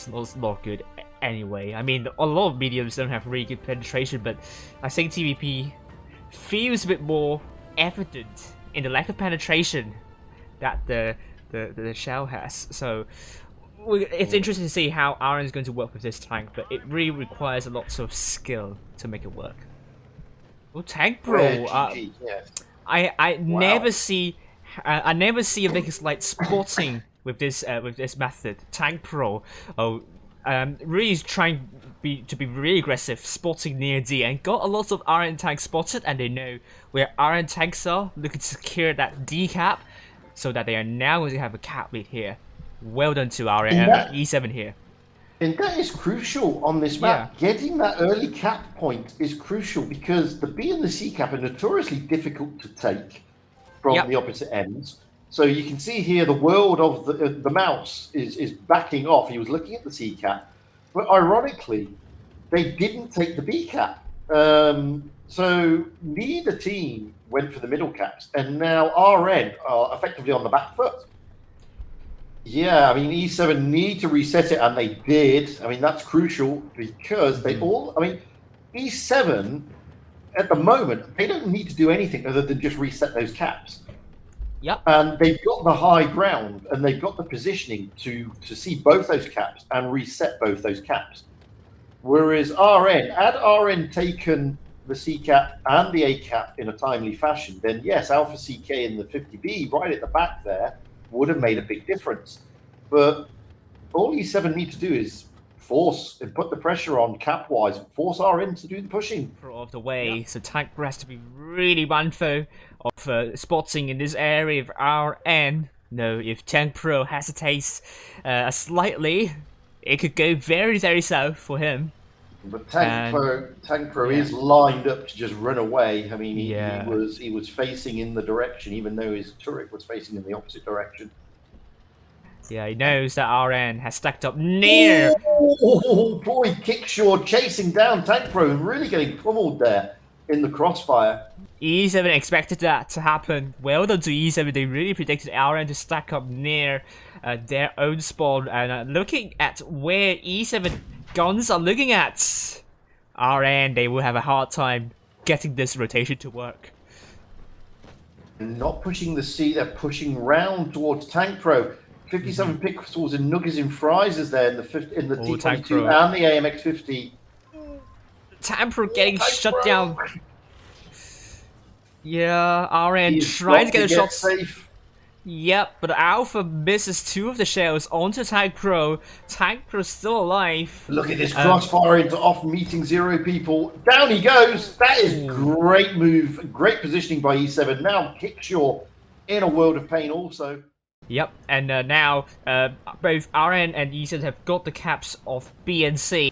It's not good anyway. I mean, a lot of mediums don't have really good penetration, but I think TVP feels a bit more evident in the lack of penetration that the shell has. So it's interesting to see how Aaron's going to work with this tank, but it really requires a lot of skill to make it work. Well, Tank Pro, yes. I Wow. never see a Vegas Light spotting with this method. Tank Pro, really is trying to be really aggressive, spotting near D, and got a lot of RN tanks spotted, and they know where RN tanks are, looking to secure that D cap, so that they are now going to have a cap lead here. Well done to RN E7 here. And that is crucial on this map. Yeah. Getting that early cap point is crucial because the B and the C cap are notoriously difficult to take from the opposite ends. So you can see here the world of the mouse is backing off. He was looking at the C cap, but ironically, they didn't take the B cap. So neither team went for the middle caps, and now RN are effectively on the back foot. Yeah, I mean, E7 need to reset it, and they did. I mean, that's crucial because they all, I mean, E7, at the moment, they don't need to do anything other than just reset those caps. Yep. And they've got the high ground, and they've got the positioning to see both those caps and reset both those caps. Whereas RN, had RN taken the C cap and the A cap in a timely fashion, then yes, Alpha CK and the 50B right at the back there would have made a big difference. But all E7 need to do is force and put the pressure on cap-wise, force RN to do the pushing. Of the way, so Tank Pro has to be really mindful of spotting in this area of RN. No, if Tank Pro hesitates slightly, it could go very, very south for him. But Tank Pro is lined up to just run away. I mean, he was facing in the direction, even though his turret was facing in the opposite direction. Yeah, he knows that RN has stacked up near. Oh boy, Kickshaw chasing down Tank Pro and really getting pummeled there in the crossfire. E7 expected that to happen. Well done to E7. They really predicted RN to stack up near their own spawn. And looking at where E7 guns are looking at, RN, they will have a hard time getting this rotation to work. Not pushing the C, they're pushing round towards Tank Pro. 57 pixels and Nuggets and Fries is there in the T22 and the AMX50. Tank Pro getting shut down. Yeah, RN trying to get a shot safe. Yep, but Alpha misses two of the shells onto Tank Pro. Tank Pro still alive. Look at this crossfire into off meeting 0 people. Down he goes. That is great move. Great positioning by E7. Now Kickshaw in a world of pain also. Yep, and now both RN and E7 have got the caps of B and C,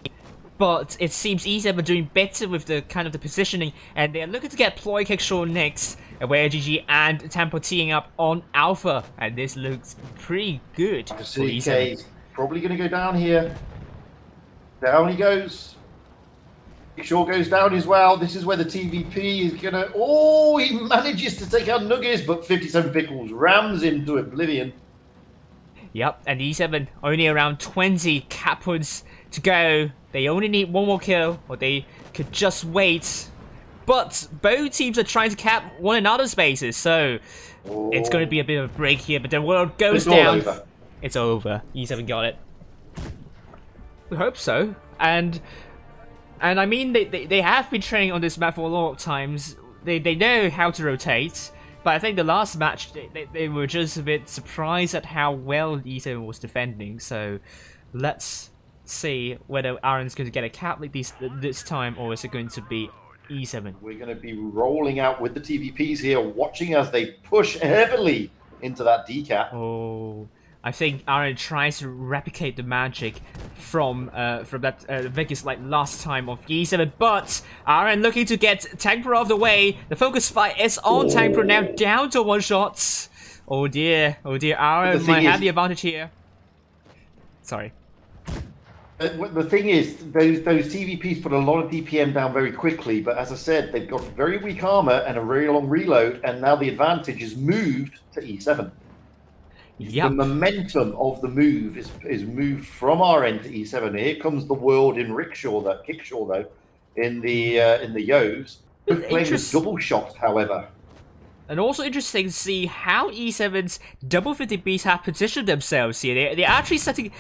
but it seems E7 are doing better with the kind of the positioning, and they're looking to get Ploy Kickshaw next, where GG and Tempo teeing up on Alpha, and this looks pretty good for E7. Probably going to go down here. Down he goes. Kickshaw goes down as well. This is where the TVP is going to... Oh, he manages to take out Nuggets, but 57 Pickles rams him to oblivion. Yep, and E7 only around 20 cap points to go. They only need one more kill, or they could just wait. But both teams are trying to cap one another's bases, so it's going to be a bit of a break here. But the world goes down. It's over. E7 got it. We hope so. And I mean, they have been training on this map for a lot of times. They know how to rotate. But I think the last match, they were just a bit surprised at how well E7 was defending. So let's see whether Aaron's going to get a cap like this time, or is it going to be E7? We're going to be rolling out with the TVPs here, watching as they push heavily into that D cap. Oh, I think Aaron tries to replicate the magic from that Vegas like last time of E7, but Aaron looking to get Tank Pro off the way. The focus fight is on Tank Pro now, down to 1 shot. Oh dear, Aaron might have the advantage here. Sorry. The thing is, those TVPs put a lot of DPM down very quickly, but as I said, they've got very weak armor and a very long reload, and now the advantage is moved to E7. The momentum of the move is moved from RN to E7. Here comes the world in Kickshaw though, in the Yos. Both playing with double shots, however. And also interesting to see how E7's double 50Bs have positioned themselves here. They're actually setting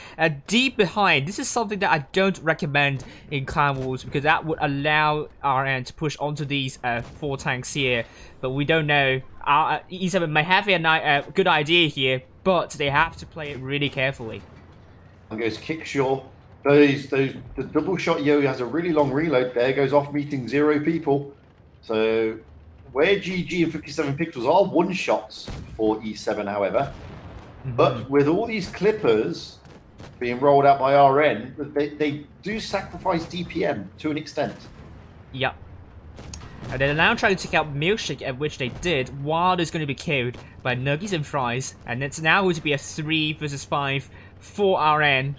deep behind. This is something that I don't recommend in Clan Wars because that would allow RN to push onto these 4 tanks here. But we don't know. E7 may have a good idea here, but they have to play it really carefully. And goes Kickshaw. The double shot Yo has a really long reload. There goes off meeting 0 people. So where GG and 57 pixels are one shots for E7, however, but with all these clippers being rolled out by RN, they do sacrifice DPM to an extent. Yep. And they're now trying to take out Milkshake, at which they did, while there's going to be killed by Nuggies and Fries, and it's now going to be a 3 versus 5 for RN.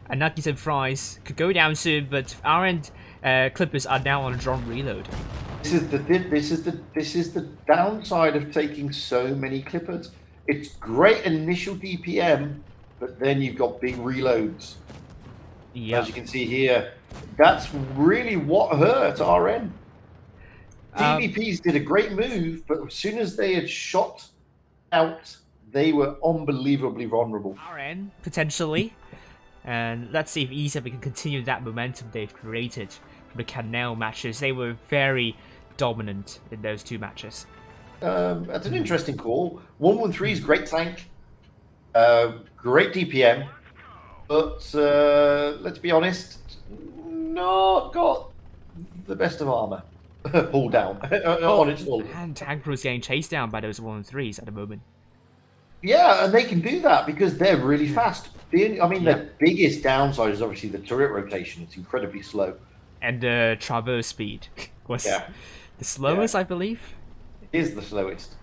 And Nuggies and Fries could go down soon, but RN clippers are now on a drone reload. This is the downside of taking so many clippers. It's great initial DPM, but then you've got big reloads. Yep. As you can see here, that's really what hurt RN. DVPs did a great move, but as soon as they had shot out, they were unbelievably vulnerable. RN, potentially. And let's see if E7 can continue that momentum they've created from the Canal matches. They were very dominant in those 2 matches. That's an interesting call. 113 is great tank, great DPM, but let's be honest, not got the best of armor. Pulled down on its full. And Tank is getting chased down by those 113s at the moment. Yeah, and they can do that because they're really fast. The biggest downside is obviously the turret rotation. It's incredibly slow. And the traverse speed was the slowest, I believe. It is the slowest.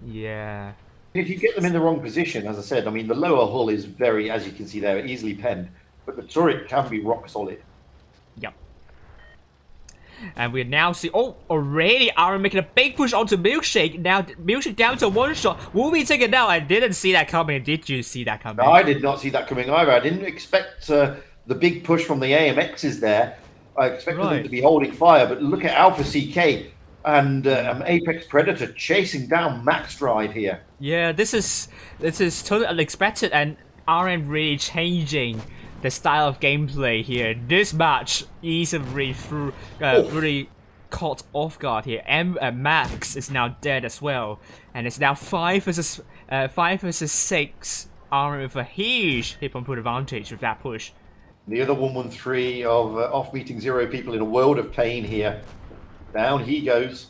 Yeah. If you get them in the wrong position, as I said, the lower hull is very, as you can see there, easily penned, but the turret can be rock solid. Yep. And we now see, already RN making a big push onto Milkshake. Now Milkshake down to 1 shot. Will we take it now? I didn't see that coming. Did you see that coming? No, I did not see that coming either. I didn't expect the big push from the AMXs there. I expected them to be holding fire, but look at Alpha CK and Apex Predator chasing down Max Drive here. Yeah, this is totally unexpected, and RN really changing the style of gameplay here. This match easily really caught off guard here. Max is now dead as well, and it's now 5 versus 6. RN with a huge hit-on-put advantage with that push. The other 113 of off meeting 0 people in a world of pain here. Down he goes.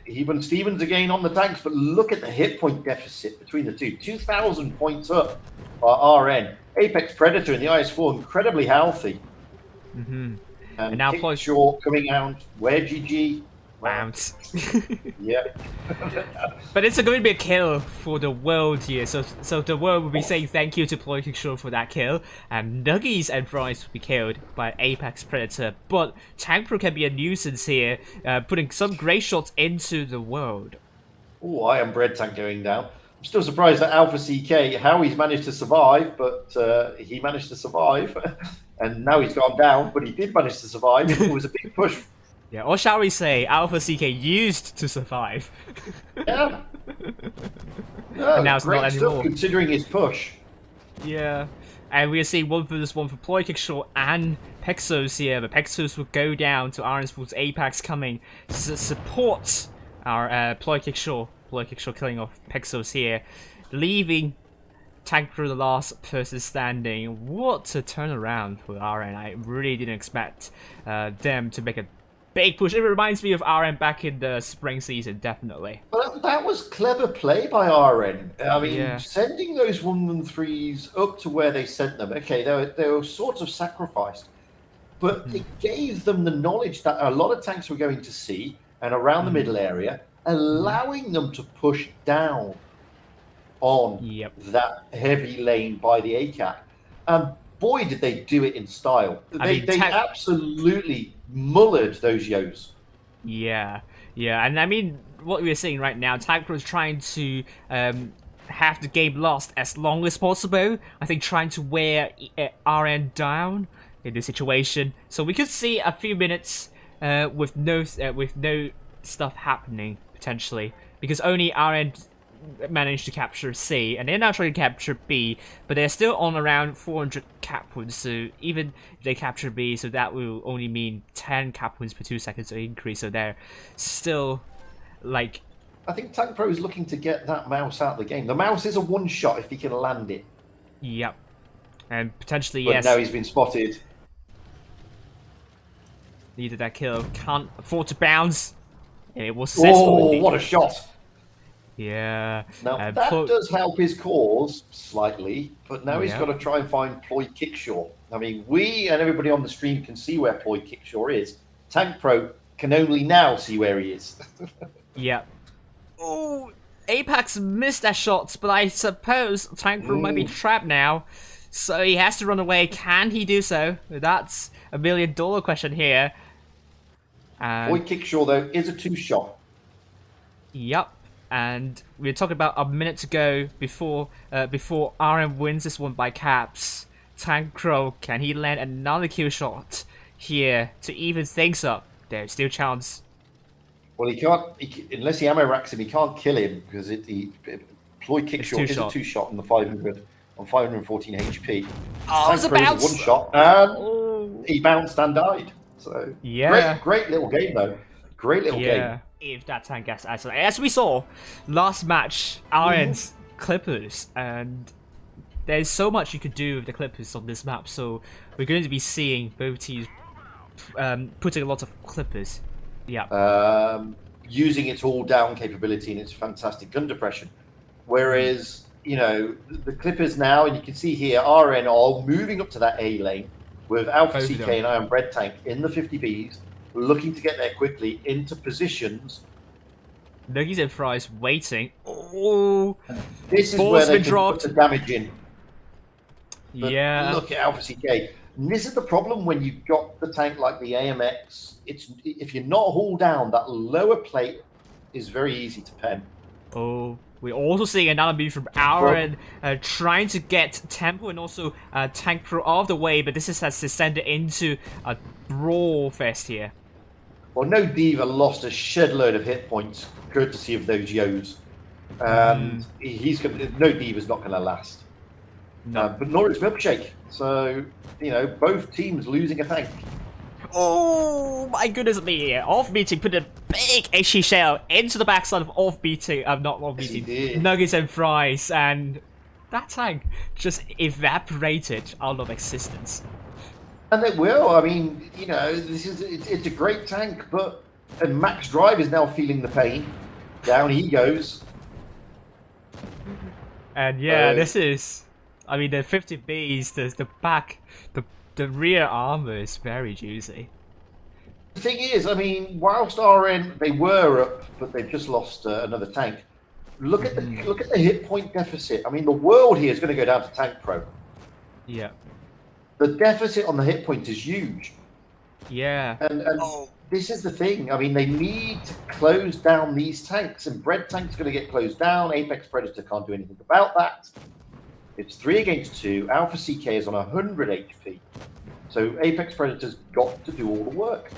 Even Stevens again on the tanks, but look at the hit point deficit between the two. 2,000 points up by RN. Apex Predator in the IS-4 incredibly healthy. And now Kickshaw coming out. Where GG? Bounce. Yeah. But it's going to be a kill for the world here. So the world will be saying thank you to Ploy Kickshaw for that kill. And Nuggies and Fries will be killed by Apex Predator. But Tank Pro can be a nuisance here, putting some great shots into the world. Oh, I am Bread Tank going down. I'm still surprised at Alpha CK, how he's managed to survive, but he managed to survive. And now he's gone down, but he did manage to survive. It was a big push. Yeah, or shall we say, Alpha CK used to survive. Yeah. And now it's great not stuff anymore. Considering his push. Yeah. And we'll see 1 versus 1 for Ploy Kickshaw and Pexos here. But Pexos will go down to RN's Full's Apex coming to support our Ploy Kickshaw. Ploy Kickshaw killing off Pexos here, leaving Tank Pro the last person standing. What a turnaround for RN. I really didn't expect them to make a big push. It reminds me of RN back in the spring season, definitely. But that was clever play by RN. Sending those 113s up to where they sent them. Okay, they were sort of sacrificed, but it gave them the knowledge that a lot of tanks were going to see and around the middle area, allowing them to push down on that heavy lane by the ACAP. And boy, did they do it in style. They absolutely mullered those Yos. Yeah, and I mean, what we're seeing right now, Tank Pro is trying to have the game lost as long as possible. I think trying to wear RN down in this situation, so we could see a few minutes with no stuff happening potentially, because only RN managed to capture C, and they're now trying to capture B, but they're still on around 400 cap points, so even if they capture B, so that will only mean 10 cap points per 2 seconds increase, so they're still, like... I think Tank Pro is looking to get that mouse out of the game. The mouse is a one-shot if he can land it. Yep. And potentially, but yes. Now he's been spotted. Needed that kill. Can't afford to bounce. And it was successful. Oh, what a shot! Yeah. Now, that does help his cause slightly, but now he's got to try and find Ploy Kickshaw. I mean, we and everybody on the stream can see where Ploy Kickshaw is. Tank Pro can only now see where he is. Yeah. Oh, Apex missed that shot, but I suppose Tank Pro might be trapped now. So he has to run away. Can he do so? That's $1 million question here. Ploy Kickshaw, though, is a 2-shot. Yep. And we're talking about a minute to go before RM wins this one by caps. Tank Crow, can he land another kill shot here to even things up? There's still a chance. Well, he can't, unless he ammo racks him, he can't kill him because Ploy Kickshaw is a 2-shot on the 500 on 514 HP. Oh, it's a bounce! 1-shot, and he bounced and died. So yeah, great little game though. Great little game. If that tank gets isolated, as we saw last match, RN's Clippers, and there's so much you could do with the Clippers on this map. So we're going to be seeing both teams putting a lot of Clippers. Yeah. Using its all-down capability and its fantastic gun depression. Whereas, you know, the Clippers now, and you can see here, RN are moving up to that A lane with Alpha CK and Iron Bread Tank in the 50Bs, looking to get there quickly into positions. Nuggies and Fries waiting. Oh, this is where they can put the damage in. But yeah. Look at Alpha CK. And this is the problem when you've got the tank like the AMX. If you're not hauled down, that lower plate is very easy to pen. Oh, we're also seeing another move from Aaron trying to get Tempo and also Tank Pro out of the way, but this has descended into a brawl fest here. Well, No Diva lost a shed load of hit points courtesy of those Yos. And No Diva's not going to last. No. But nor is Milkshake. So, you know, both teams losing a tank. Oh my goodness me! Off-beating put a big HE shell into the backside of off-beating, not off-beating, Nuggets and Fries, and that tank just evaporated out of existence. And it will. I mean, you know, it's a great tank, but and Max Drive is now feeling the pain. Down he goes. And yeah, this is, I mean, the 50Bs, the back, the rear armor is very juicy. The thing is, I mean, whilst RN they were up, but they've just lost another tank. Look at the hit point deficit. I mean, the world here is going to go down to Tank Pro. Yeah. The deficit on the hit point is huge. Yeah. And this is the thing. I mean, they need to close down these tanks, and Bread Tank's going to get closed down. Apex Predator can't do anything about that. It's 3 against 2. Alpha CK is on 100 HP. So Apex Predator's got to do all the work.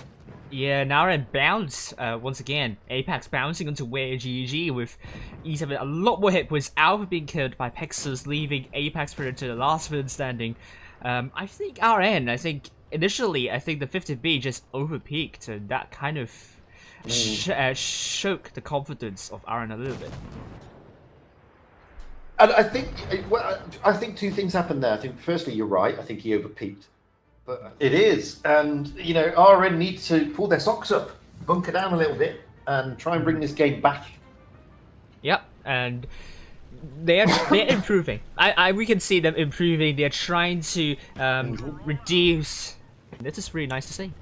Yeah, now it bounce once again. Apex bouncing onto where GG with E7 a lot more hit points. Alpha being killed by Pexus, leaving Apex Predator the last man standing. I think initially the 50B just overpeaked, and that kind of shook the confidence of RN a little bit. And I think two things happened there. I think firstly, you're right. I think he overpeaked. But it is. And, you know, RN needs to pull their socks up, bunker down a little bit, and try and bring this game back. Yep, and they're improving. We can see them improving. They're trying to reduce. This is really nice to see.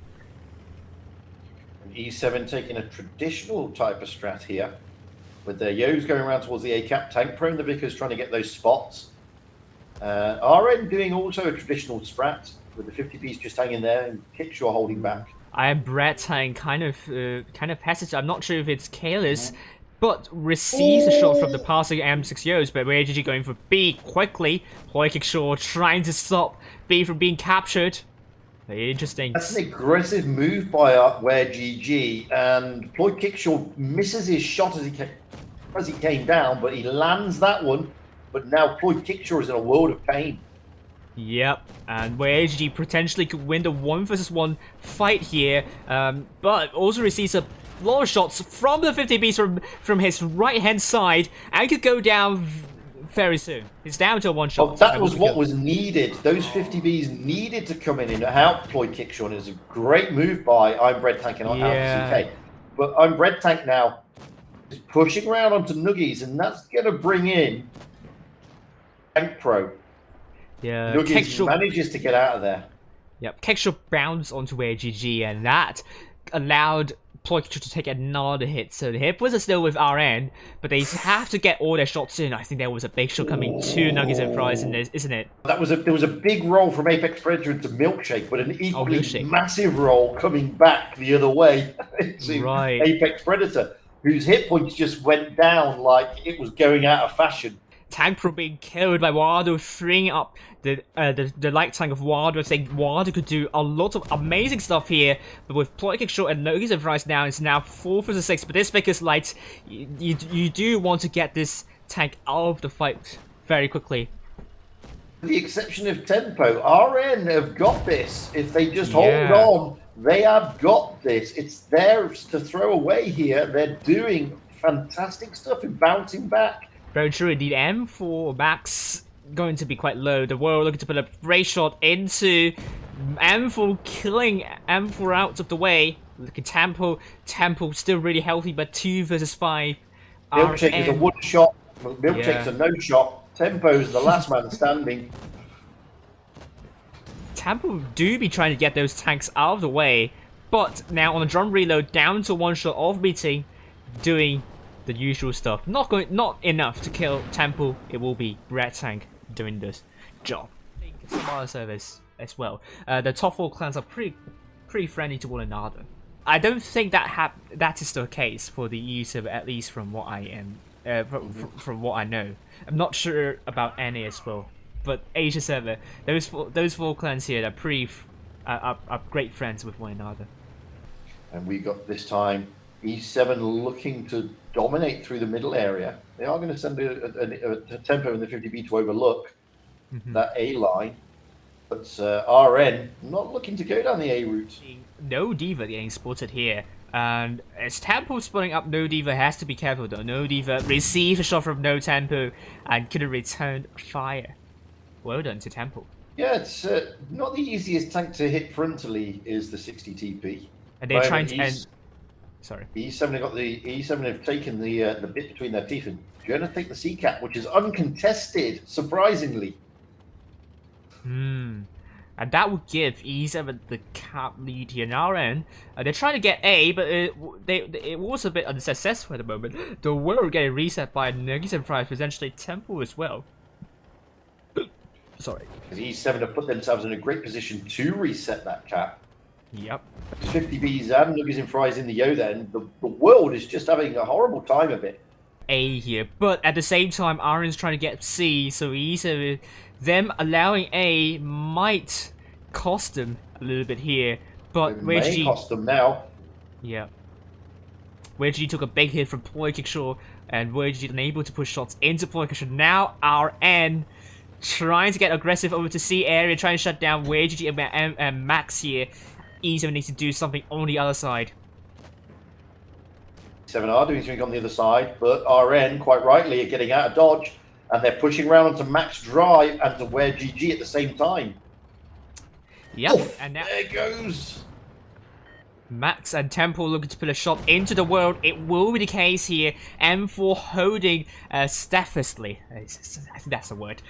E7 taking a traditional type of strat here, with their Yos going around towards the A-cap. Tank Pro and the Vickers trying to get those spots. RN doing also a traditional strat, with the 50Bs just hanging there and Kickshaw holding back. I am Brett Tang kind of hesitant. I'm not sure if it's careless but receives a shot from the passing M60Os, but WareGG going for B quickly. Ploy Kickshaw trying to stop B from being captured. Very interesting. That's an aggressive move by WareGG, and Ploy Kickshaw misses his shot as he came down, but he lands that one. But now Ploy Kickshaw is in a world of pain. Yep, and WareGG potentially could win the 1v1 fight here, but also receives a lot of shots from the 50Bs from his right-hand side, and could go down very soon. It's down to a one-shot. Well, that was what was needed. Those 50Bs needed to come in and help Ploy Kickshaw, and it was a great move by I'm Bread Tank and Alpha CK. But I'm Bread Tank now is pushing around onto Nuggies, and that's going to bring in Tank Pro. Yeah, Nuggies manages to get out of there. Yep, Kickshaw bounced onto WareGG, and that allowed Ploy Kickshaw to take another hit. So the hit was still with RN, but they have to get all their shots in. I think there was a big shot coming to Nuggies and Fries in this, isn't it? There was a big roll from Apex Predator into Milkshake, but an equally massive roll coming back the other way into Apex Predator, whose hit points just went down like it was going out of fashion. Tank Pro being killed by Wardo, freeing up the light tank of Wardo. I think Wardo could do a lot of amazing stuff here, but with Ploy Kickshaw and Nuggies and Fries now, it's now 4 vs 6. But this Vickers Light, you do want to get this tank out of the fight very quickly. With the exception of Tempo, RN have got this. If they just hold on, they have got this. It's theirs to throw away here. They're doing fantastic stuff in bouncing back. Very true indeed. M4 Max going to be quite low. The World looking to put a great shot into M4, killing M4 out of the way. Look at Tempo. Tempo still really healthy, but 2 vs 5. Milkshake is a one shot. Milkshake's a no shot. Tempo's the last man standing. Tempo do be trying to get those tanks out of the way, but now on the drum reload, down to one shot of meeting, doing the usual stuff. Not enough to kill Tempo. It will be Red Tank doing this job. I think some other service as well. The top 4 clans are pretty friendly to one another. I don't think that is the case for the EU server, at least from what I am from what I know. I'm not sure about NA as well, but Asia server, those four clans here are great friends with one another. And we got this time E7 looking to dominate through the middle area. They are going to send a Tempo in the 50B to overlook that A line, but RN not looking to go down the A route. No Diva getting spotted here, and as Tempo spotting up No Diva, has to be careful though. No Diva receives a shot from No Tempo and could have returned fire. Well done to Tempo. Yeah, it's not the easiest tank to hit frontally is the 60 TP. And they're trying to end. Sorry. E7 have taken the bit between their teeth and going to take the C cap, which is uncontested, surprisingly. And that would give E7 the cap lead here. Now, they're trying to get A, but it was a bit unsuccessful at the moment. The world getting reset by Nuggies and Fries, potentially Tempo as well. Sorry. E7 have put themselves in a great position to reset that cap. Yep. 50Bs and Nuggies and Fries in the O then. The world is just having a horrible time of it. A here, but at the same time, Aaron's trying to get C, so E7, them allowing A might cost them a little bit here. But it may cost them now. Yeah. WareGG took a big hit from Ploy Kickshaw, and WareGG unable to push shots into Ploy Kickshaw. Now RN trying to get aggressive over to C area, trying to shut down WareGG and Max here. E7 needs to do something on the other side. 7 are doing something on the other side, but RN, quite rightly, are getting out of dodge, and they're pushing around onto Max Drive and to WareGG at the same time. Yep, Oof, and now there goes Max and Tempo looking to put a shot into the world. It will be the case here. M4 holding steadfastly. I think that's the word.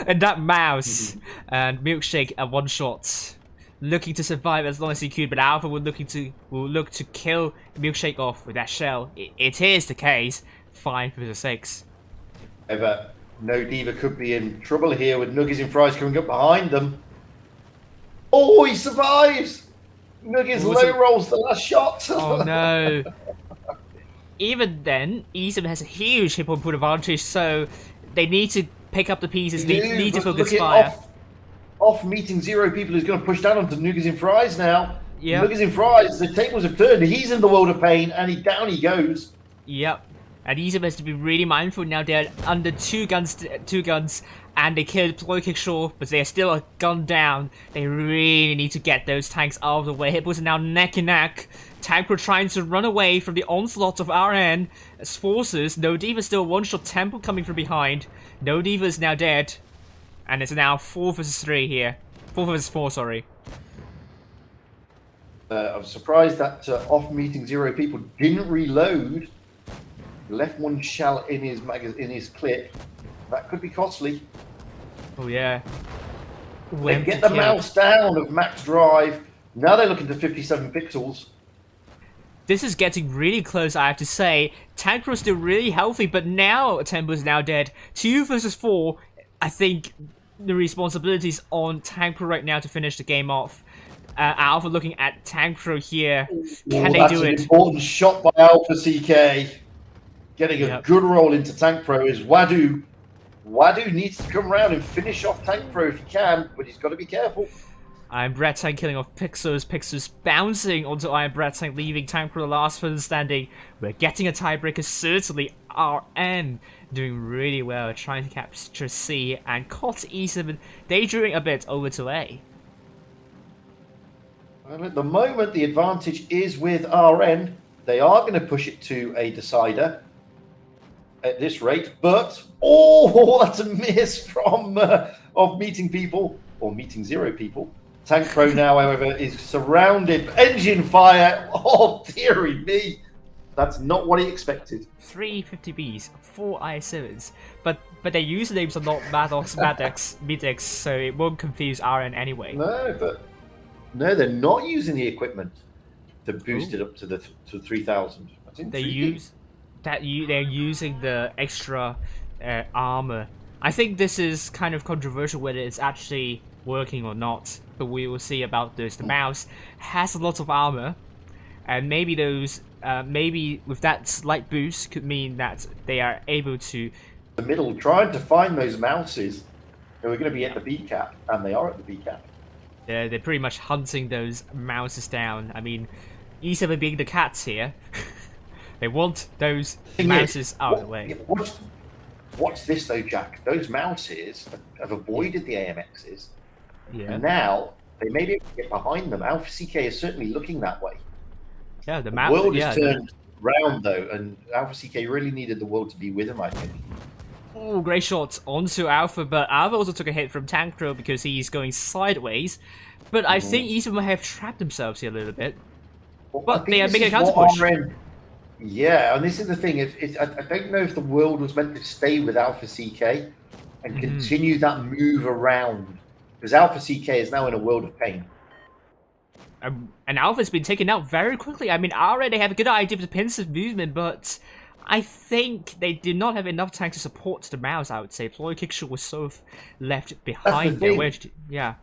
And that mouse and Milkshake a one shot. Looking to survive as long as he could, but Alpha will look to kill Milkshake off with that shell. It is the case. 5 vs 6. However, No Diva could be in trouble here with Nuggies and Fries coming up behind them. Oh, he survives! Nuggies low rolls the last shot. Oh no! even then, E7 has a huge hit point advantage, so they need to pick up the pieces, need to focus fire. Off meeting 0 people is going to push down onto Nuggets and Fries now. Yep. Nuggets and Fries, the tables have turned. He's in the world of pain, and down he goes. Yep. And E7 has to be really mindful now. They're under two guns, and they killed Ploy Kickshaw, but they're still a gun down. They really need to get those tanks out of the way. Hitboys are now neck and neck. Tankro trying to run away from the onslaught of RN as forces. No Diva still one-shot Temple coming from behind. No Diva is now dead. And it's now 4 versus 3 here. 4 versus 4, sorry. I'm surprised that off meeting 0 people didn't reload. Left one shell in his clip. That could be costly. Oh yeah. They get the mouse down of Max Drive. Now they're looking to 57 pixels. This is getting really close, I have to say. Tankro's still really healthy, but now Tempo is now dead. 2 versus 4. I think the responsibility is on Tankro right now to finish the game off. Alpha looking at Tankro here. Can they do it? That's an important shot by Alpha CK. Getting a good roll into Tank Pro is Wadu. Wadu needs to come around and finish off Tank Pro if he can, but he's got to be careful. Iron Bread Tank killing off Pixos. Pixos bouncing onto Iron Bread Tank, leaving Tank Pro the last person standing. We're getting a tiebreaker, certainly. RN doing really well, trying to capture C, and caught E7, daydreaming a bit over to A. Well, at the moment, the advantage is with RN. They are going to push it to a decider at this rate, but that's a miss from of meeting people, or meeting 0 people. Tank Pro now, however, is surrounded. Engine fire. Oh, dearie me. That's not what he expected. 3 50Bs, 4 I7s, but their usernames are not Maddox, Maddex, Midex, so it won't confuse RN anyway. No, they're not using the equipment to boost it up to 3,000. They're using the extra armor. I think this is kind of controversial whether it's actually working or not, but we will see about this. The mouse has a lot of armor, and maybe those, maybe with that slight boost could mean that they are able to. The middle, trying to find those mouses who are going to be at the B cap, and they are at the B cap. They're pretty much hunting those mouses down. I mean, E7 being the cats here. They want those mouses out of the way. Watch this though, Jack. Those mouses have avoided the AMXs. Yeah. And now they may be able to get behind them. Alpha CK is certainly looking that way. Yeah, the world is turned round though, and Alpha CK really needed the world to be with him, I think. Oh, great shots onto Alpha, but Alpha also took a hit from Tankro because he's going sideways. But I think E7 might have trapped themselves here a little bit. Well, but they are making a counter push. Yeah, and this is the thing. I don't know if the world was meant to stay with Alpha CK and continue that move around, because Alpha CK is now in a world of pain. And Alpha's been taken out very quickly. I mean, already they have a good idea of the defensive movement, but I think they did not have enough time to support the mouse, I would say. Ploy Kickshaw was sort of left behind there. Yeah.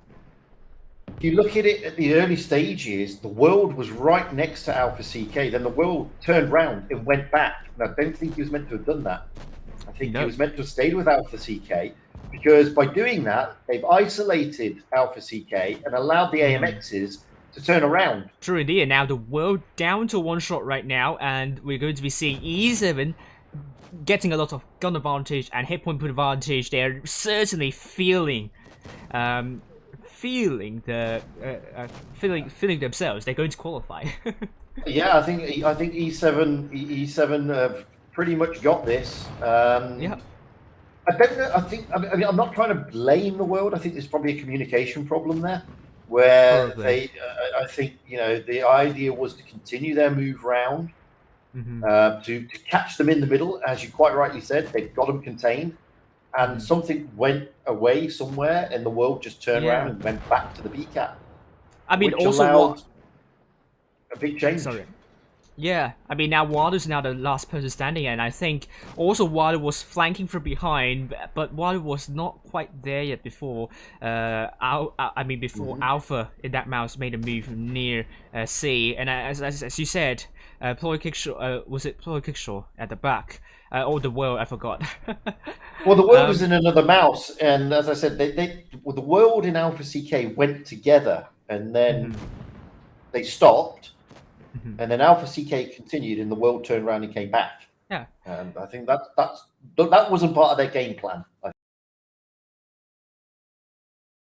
If you look at it at the early stages, the world was right next to Alpha CK. Then the world turned round and went back. And I don't think he was meant to have done that. I think he was meant to have stayed with Alpha CK, because by doing that, they've isolated Alpha CK and allowed the AMXs to turn around. True indeed. And now the world down to one shot right now, and we're going to be seeing E7 getting a lot of gun advantage and hit point advantage. They're certainly feeling themselves. They're going to qualify. Yeah, I think E7 have pretty much got this. Yeah. I don't know. I mean, I'm not trying to blame the world. I think there's probably a communication problem there, where I think the idea was to continue their move round, to catch them in the middle, as you quite rightly said. They've got them contained. And something went away somewhere, and the world just turned around and went back to the B cap. I mean, which also allowed a big change. Sorry. Yeah, I mean, now Wadu's now the last person standing, and I think also Wadu was flanking from behind, but Wadu was not quite there yet before. Alpha in that mouse made a move near C, and as you said, Ploy Kickshaw, was it Ploy Kickshaw at the back? Or the world, I forgot. Well, the world was in another mouse, and as I said, well, the world and Alpha CK went together, and then they stopped, and then Alpha CK continued, and the world turned around and came back. Yeah, and I think that wasn't part of their game plan.